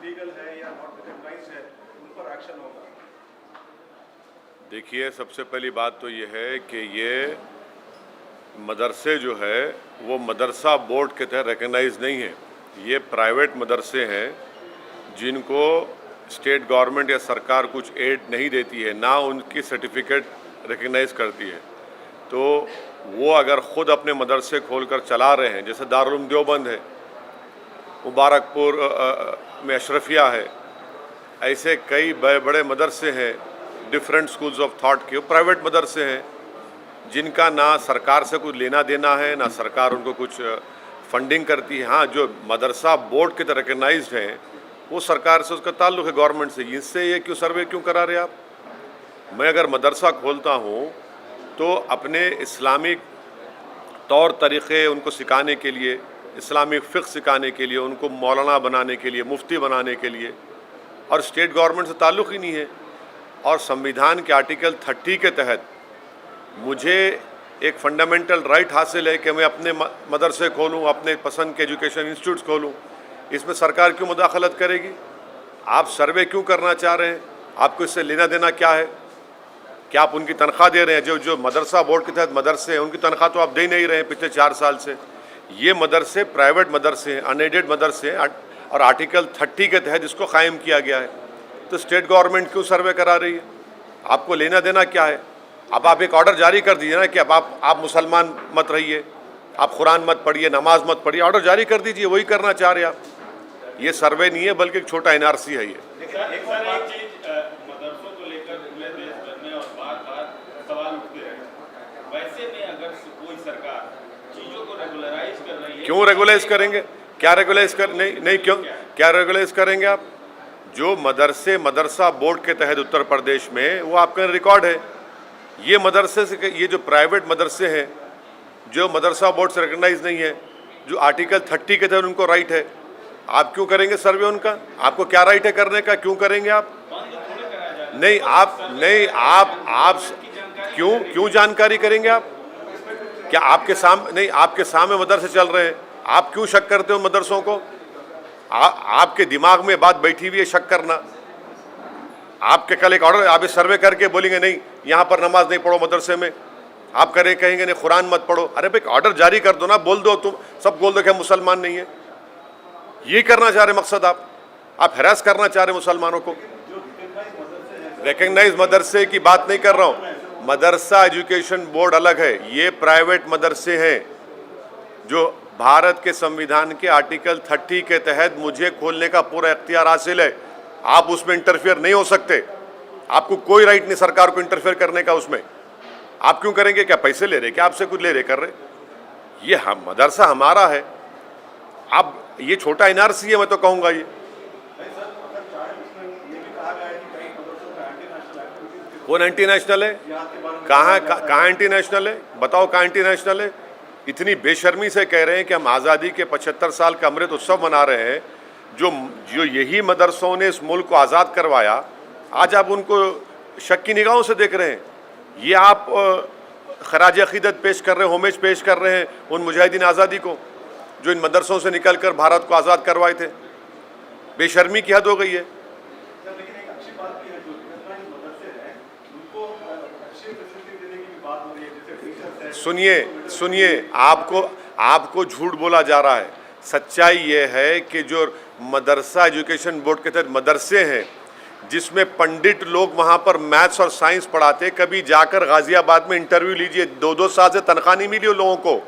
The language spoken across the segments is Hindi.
इलीगल है या नॉट रिकॉग्नाइज्ड है उन पर एक्शन होगा? देखिए, सबसे पहली बात तो ये है कि ये मदरसे जो है वो मदरसा बोर्ड के तहत रिकग्नाइज नहीं है। ये प्राइवेट मदरसे हैं जिनको स्टेट गवर्नमेंट या सरकार कुछ एड नहीं देती है, ना उनकी सर्टिफिकेट रिकग्नाइज करती है। तो वो अगर ख़ुद अपने मदरसे खोलकर चला रहे हैं, जैसे दारुल उलूम देवबंद है, मुबारकपुर में अशरफिया है, ऐसे कई बड़े बड़े मदरसे हैं, डिफरेंट स्कूल्स ऑफ थॉट के प्राइवेट मदरसे हैं जिनका ना सरकार से कुछ लेना देना है, ना सरकार उनको कुछ फंडिंग करती है। हाँ, जो मदरसा बोर्ड के तरह रिकग्नाइज्ड हैं वो सरकार से उसका ताल्लुक़ है, गवर्नमेंट से। इससे ये क्यों सर्वे क्यों करा रहे आप? मैं अगर मदरसा खोलता हूँ तो अपने इस्लामिक तौर तरीक़े उनको सिखाने के लिए, इस्लामिक फ़िक़्ह सिखाने के लिए, उनको मौलाना बनाने के लिए, मुफ्ती बनाने के लिए, और स्टेट गवर्नमेंट से ताल्लुक़ ही नहीं है। और संविधान के आर्टिकल 30 के तहत मुझे एक फंडामेंटल राइट हासिल है कि मैं अपने मदरसे खोलूँ, अपने पसंद के एजुकेशन इंस्टीट्यूट्स खोलूँ। इसमें सरकार क्यों मुदाखलत करेगी? आप सर्वे क्यों करना चाह रहे हैं? आपको इससे लेना देना क्या है? क्या आप उनकी तनख्वाह दे रहे हैं? जो मदरसा बोर्ड के तहत मदरसे हैं उनकी तनख्वाह तो आप दे नहीं रहे हैं पिछले 4 साल से। ये मदरसे प्राइवेट मदरसे हैं, अनएडेड मदरसे हैं, और आर्टिकल 30 के तहत इसको कायम किया गया है। तो स्टेट गवर्नमेंट क्यों सर्वे करा रही है? आपको लेना देना क्या है? अब आप एक ऑर्डर जारी कर दीजिए ना कि अब आप मुसलमान मत रहिए, आप कुरान मत पढ़िए, नमाज मत पढ़िए, ऑर्डर जारी कर दीजिए। वही करना चाह रहे हैं आप। ये सर्वे नहीं है बल्कि एक छोटा एनआरसी है ये। मदरसों को लेकर पूरे देश भर में और बार-बार सवाल उठते हैं। वैसे में अगर कोई सरकार चीजों को रेगुलराइज कर रही है, क्यों रेगुलाइज करेंगे? क्या रेगुलाइज कर नहीं क्यों क्या रेगुलाइज करेंगे आप? जो मदरसे मदरसा बोर्ड के तहत उत्तर प्रदेश में वो आपका रिकॉर्ड है। ये मदरसे से, ये जो प्राइवेट मदरसे हैं जो मदरसा बोर्ड से रिकग्नाइज नहीं है, जो आर्टिकल 30 के तहत उनको राइट है, आप क्यों करेंगे सर्वे उनका? आपको क्या राइट है करने का? क्यों करेंगे आप? नहीं आप क्यों जानकारी करेंगे आप? क्या आपके सामने नहीं, आपके सामने मदरसे चल रहे हैं, आप क्यों शक करते हो मदरसों को? आपके दिमाग में बात बैठी हुई है शक करना। आपके कल एक ऑर्डर, आप इस सर्वे करके बोलेंगे नहीं यहाँ पर नमाज नहीं पढ़ो मदरसे में, आप कहेंगे नहीं कुरान मत पढ़ो। अरे भाई ऑर्डर जारी कर दो ना, बोल दो, तुम सब बोल दो कि मुसलमान नहीं है। ये करना चाह रहे मकसद आप हैरास करना चाह रहे मुसलमानों को। रिकग्नाइज मदरसे की बात नहीं कर रहा हूँ, मदरसा एजुकेशन बोर्ड अलग है। ये प्राइवेट मदरसे हैं जो भारत के संविधान के आर्टिकल 30 के तहत मुझे खोलने का पूरा इख्तियार हासिल है। आप उसमें इंटरफेयर नहीं हो सकते, आपको कोई राइट नहीं सरकार को इंटरफेयर करने का उसमें। आप क्यों करेंगे? क्या पैसे ले रहे, क्या आपसे कुछ ले रहे कर रहे? ये हम मदरसा हमारा है। अब ये छोटा एनआरसी है, मैं तो कहूँगा ये। कौन एंटी नेशनल है? कहाँ एंटी नेशनल है? बताओ कहाँ एंटी नेशनल है? इतनी बेशर्मी से कह रहे हैं कि हम आज़ादी के 75 साल का अमृत उत्सव मना रहे हैं। जो यही मदरसों ने इस मुल्क को आज़ाद करवाया, आज आप उनको शक की निगाहों से देख रहे हैं। ये आप खराज अक़ीदत पेश कर रहे हैं, होमेज पेश कर रहे हैं उन मुजाहिदीन आज़ादी को जो इन मदरसों से निकल कर भारत को आज़ाद करवाए थे। बेशर्मी की हद हो गई है। सुनिए, आपको झूठ बोला जा रहा है। सच्चाई ये है कि जो मदरसा एजुकेशन बोर्ड के तहत मदरसे हैं जिसमें पंडित लोग वहाँ पर मैथ्स और साइंस पढ़ाते, कभी जाकर गाजियाबाद में इंटरव्यू लीजिए, 2-2 साल से तनख्वाह नहीं मिली उन लोगों को,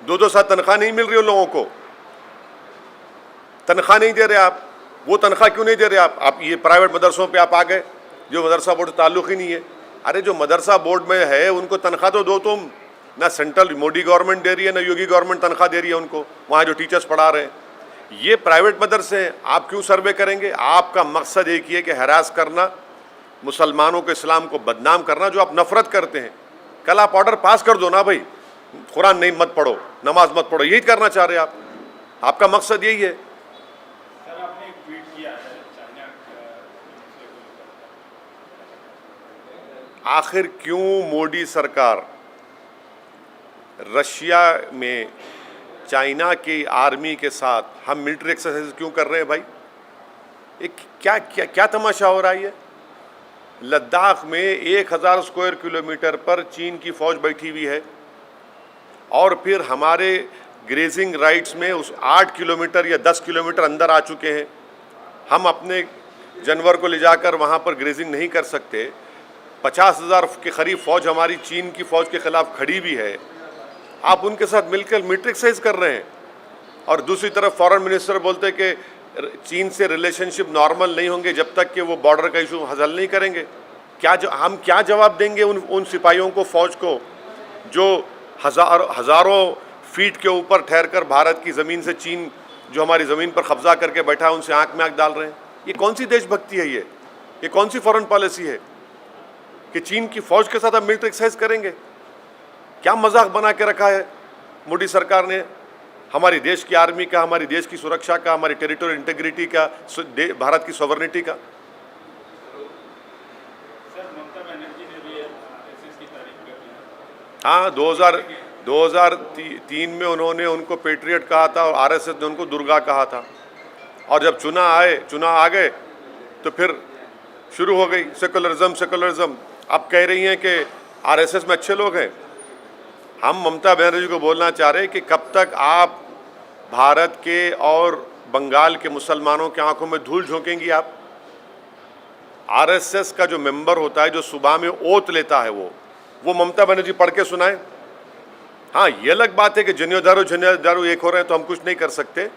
2-2 साल तनख्वाह नहीं मिल रही उन लोगों को, तनख्वाह नहीं दे रहे आप। वो तनख्वाह क्यों नहीं दे रहे आप ये प्राइवेट मदरसों पे आप आ गए जो मदरसा बोर्ड से ताल्लुक़ ही नहीं है। अरे जो मदरसा बोर्ड में है उनको तनख्वाह तो दो तुम। ना सेंट्रल मोदी गवर्नमेंट दे रही है, ना योगी गवर्नमेंट तनख्वाह दे रही है उनको, वहाँ जो टीचर्स पढ़ा रहे हैं। ये प्राइवेट मदरसे हैं, आप क्यों सर्वे करेंगे? आपका मकसद एक ही है कि हरास करना, मुसलमानों को, इस्लाम को बदनाम करना, जो आप नफ़रत करते हैं। कल आप ऑर्डर पास कर दो ना भाई, कुरान नहीं मत पढ़ो, नमाज मत पढ़ो, यही करना चाह रहे हैं आप। आपका मकसद यही है। सर आपने एक ट्वीट किया है चाइना आखिर क्यों मोदी सरकार रशिया में चाइना की आर्मी के साथ हम मिलिट्री एक्सरसाइज क्यों कर रहे हैं भाई? ये क्या क्या क्या तमाशा हो रहा है? ये लद्दाख में 1000 स्क्वायर किलोमीटर पर चीन की फौज बैठी हुई है और फिर हमारे ग्रेजिंग राइट्स में उस 8 किलोमीटर या 10 किलोमीटर अंदर आ चुके हैं। हम अपने जानवर को ले जाकर वहाँ पर ग्रेजिंग नहीं कर सकते। 50,000 के करीब फौज हमारी चीन की फौज के खिलाफ खड़ी भी है। आप उनके साथ मिलकर मिलिट्री एक्सरसाइज कर रहे हैं और दूसरी तरफ फॉरेन मिनिस्टर बोलते कि चीन से रिलेशनशिप नॉर्मल नहीं होंगे जब तक कि वो बॉर्डर का इशू हल नहीं करेंगे। हम क्या जवाब देंगे उन सिपाहियों को, फौज को, जो हज़ारों फीट के ऊपर ठहरकर भारत की ज़मीन से चीन जो हमारी ज़मीन पर कब्जा करके बैठा है उनसे आंख में आंख डाल रहे हैं? ये कौन सी देशभक्ति है? ये कौन सी फॉरेन पॉलिसी है कि चीन की फौज के साथ आप मिलिट्री एक्सरसाइज करेंगे? क्या मजाक बना के रखा है मोदी सरकार ने हमारी देश की आर्मी का, हमारी देश की सुरक्षा का, हमारी टेरिटोरियल इंटीग्रिटी का, भारत की सॉवरेनिटी का। सर, ममता बनर्जी ने भी आरएसएस की तारीफ कर दी। हाँ, 2003 में उन्होंने उनको पेट्रियट कहा था और आरएसएस ने उनको दुर्गा कहा था। और जब चुनाव आ गए तो फिर शुरू हो गई सेकुलरिज्म। अब कह रही हैं कि आरएसएस में अच्छे लोग हैं। हम ममता बनर्जी को बोलना चाह रहे हैं कि कब तक आप भारत के और बंगाल के मुसलमानों की आंखों में धूल झोंकेंगी? आप आरएसएस का जो मेंबर होता है, जो सुबह में ओथ लेता है, वो ममता बनर्जी पढ़ के सुनाए। हाँ, ये अलग बात है कि जनियादारू एक हो रहे हैं तो हम कुछ नहीं कर सकते,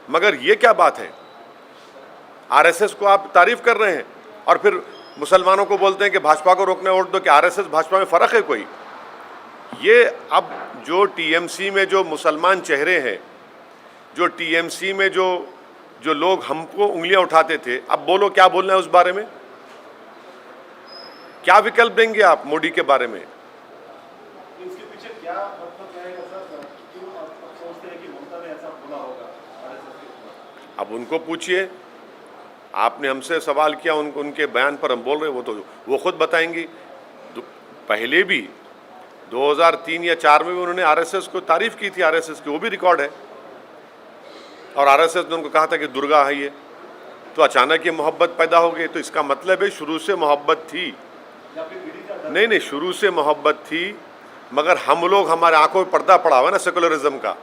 मगर ये क्या बात है? आरएसएस को आप तारीफ कर रहे हैं और फिर मुसलमानों को बोलते हैं कि भाजपा को रोकने वोट दो। कि आरएसएस भाजपा में फ़र्क है कोई? ये अब जो टीएमसी में जो मुसलमान चेहरे हैं, जो टीएमसी में जो लोग हमको उंगलियां उठाते थे, अब बोलो क्या बोलना है उस बारे में? क्या विकल्प देंगे आप मोदी के बारे में? इसके पीछे क्या मतलब है सर? क्यों आप सोचते हैं कि ममता ने ऐसा बोला होगा आरएसएस के ऊपर? अब उनको पूछिए। आपने हमसे सवाल किया, उनके बयान पर हम बोल रहे हैं, वो खुद बताएंगी। पहले भी 2003 या 4 में भी उन्होंने आरएसएस को तारीफ की थी, आरएसएस की, वो भी रिकॉर्ड है। और आरएसएस ने उनको कहा था कि दुर्गा है ये। तो अचानक ये मोहब्बत पैदा हो गई, तो इसका मतलब है शुरू से मोहब्बत थी। नहीं, शुरू से मोहब्बत थी, मगर हम लोग, हमारे आंखों में पर्दा पड़ा हुआ है ना सेकुलरिज्म का।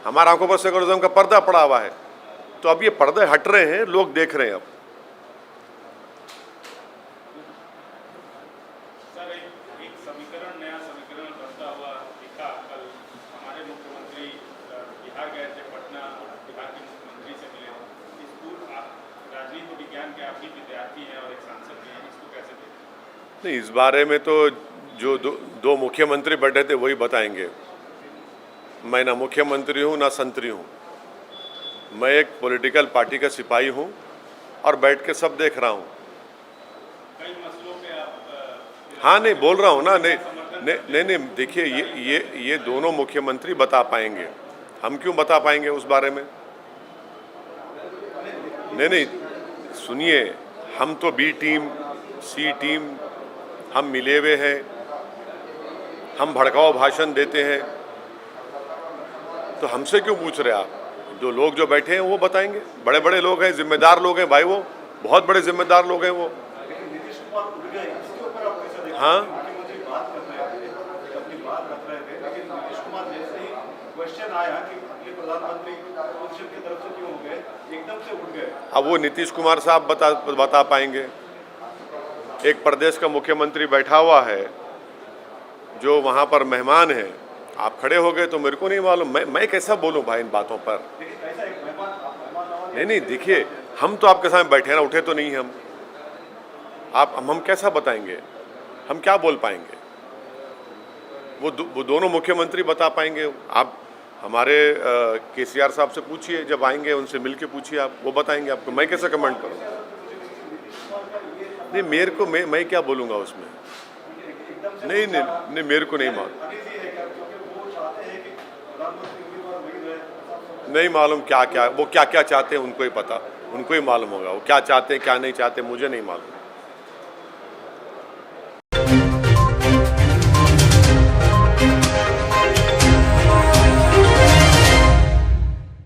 हमारे आंखों पर सेकुलरिज्म का पर्दा पड़ा हुआ है। तो अब ये पर्दे हट रहे हैं, लोग देख रहे हैं अब। सर, एक नया समीकरण बनता हुआ दिखा। कल हमारे मुख्यमंत्री बिहार गए थे, पटना, बिहार के मुख्यमंत्री से मिले। स्कूल, आप राजनीति विज्ञान के आप भी विद्यार्थी हैं और एक सांसद भी हैं, इसको कैसे देखते? नहीं, इस बारे में तो जो दो मुख्यमंत्री बैठे थे वही बताएंगे। मैं ना मुख्यमंत्री हूँ ना संतरी हूँ। मैं एक पॉलिटिकल पार्टी का सिपाही हूँ और बैठ के सब देख रहा हूँ। कई मसलों पे आप हाँ, नहीं बोल रहा हूँ ना। नहीं, देखिए, ये दोनों मुख्यमंत्री बता पाएंगे, हम क्यों बता पाएंगे उस बारे में? नहीं, सुनिए, हम तो बी टीम, सी टीम, हम मिले हुए हैं, हम भड़काऊ भाषण देते हैं, तो हमसे क्यों पूछ रहे आप? जो लोग जो बैठे हैं वो बताएंगे। बड़े बड़े लोग हैं, जिम्मेदार लोग हैं भाई, वो बहुत बड़े जिम्मेदार लोग हैं वो। नीतीश कुमार उठ गए, इसके ऊपर आप कैसे देखते हैं? हाँ, मुख्यमंत्री बात कर रहे थे, अपनी बात रख रहे थे, लेकिन नीतीश कुमार जैसे ही क्वेश्चन आया कि अगले प्रधानमंत्री अपोजिशन की तरफ से क्यों हो गए, एकदम से उठ गए। अब वो नीतीश कुमार साहब बता पाएंगे। एक प्रदेश का मुख्यमंत्री बैठा हुआ है जो वहाँ पर मेहमान है, आप खड़े हो गए तो मेरे को नहीं मालूम, मैं कैसा बोलूँ भाई इन बातों पर? नहीं, देखिए, हम तो आपके सामने बैठे ना, उठे तो नहीं हम। हम कैसा बताएंगे? हम क्या बोल पाएंगे? वो दोनों मुख्यमंत्री बता पाएंगे। आप हमारे केसीआर साहब से पूछिए, जब आएंगे उनसे मिल के पूछिए, आप, वो बताएंगे आपको। मैं कैसे कमेंट करूँ? नहीं, मेरे को, मैं क्या बोलूँगा उसमें? नहीं, मेरे को नहीं मालूम। नहीं मालूम वो क्या चाहते हैं, उनको ही पता, उनको ही मालूम होगा वो क्या चाहते हैं क्या नहीं चाहते, मुझे नहीं मालूम।